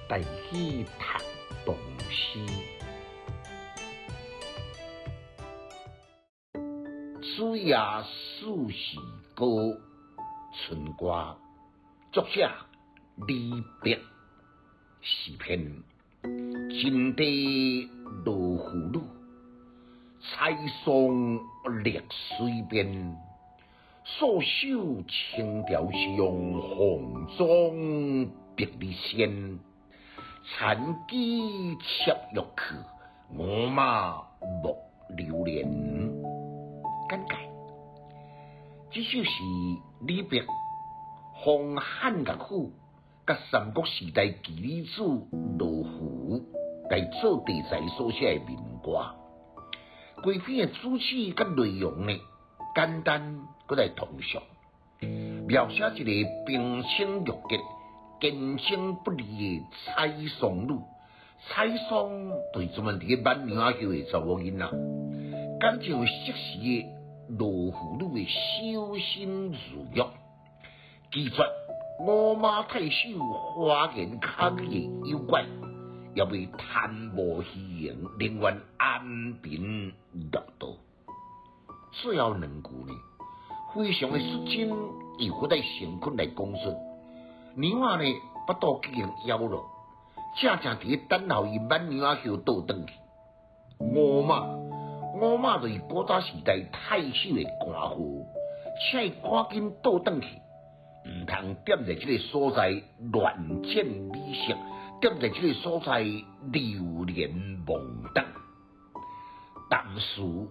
带去读唐诗。子夜数时高，春歌作者李白。诗篇：金地罗浮鲁，采桑绿水边。素手青条上，红妆白里仙。残机插玉去，我马莫留恋。简介：这首是李白奉汉乐府甲三国时代奇女子罗浮来做题材所写的民歌。规篇的主旨甲内容呢，简单搁来通俗，描写一个冰清玉洁、坚贞不离的采桑女。采桑对专门伫个挽娘仔的查某囡仔，感情适时的罗浮女的修身如玉，拒绝五马太守花言巧语的诱拐，也为贪慕虚荣，宁愿安贫乐道。最后两句呢，非常的率真，又搁在成困来讲述。娘仔呢，巴肚已经枵了，正伫个等候伊挽娘仔倒转去。五马就是古早时代太守的官号，请伊赶紧倒转去，唔通踮在这个所在乱见美色，踮在这个所在流连忘返。淡思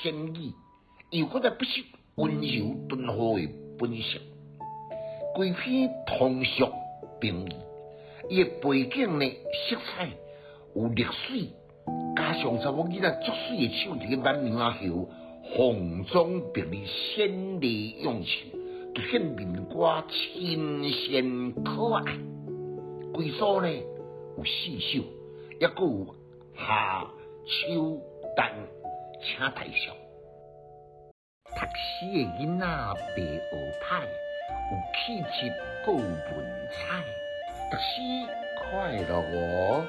千语，又搁在不失温柔敦厚的本色。规篇通俗平易，伊的背景呢，色彩有历史，加上查某囡仔足水的手伫个挽娘仔后，红妆白里鲜丽用情，就显民歌清鲜可爱。规首呢有四首，也搁有夏、秋、冬，请大赏。读诗的囡仔白学歹，有气质，搁有文采，读诗快乐哦。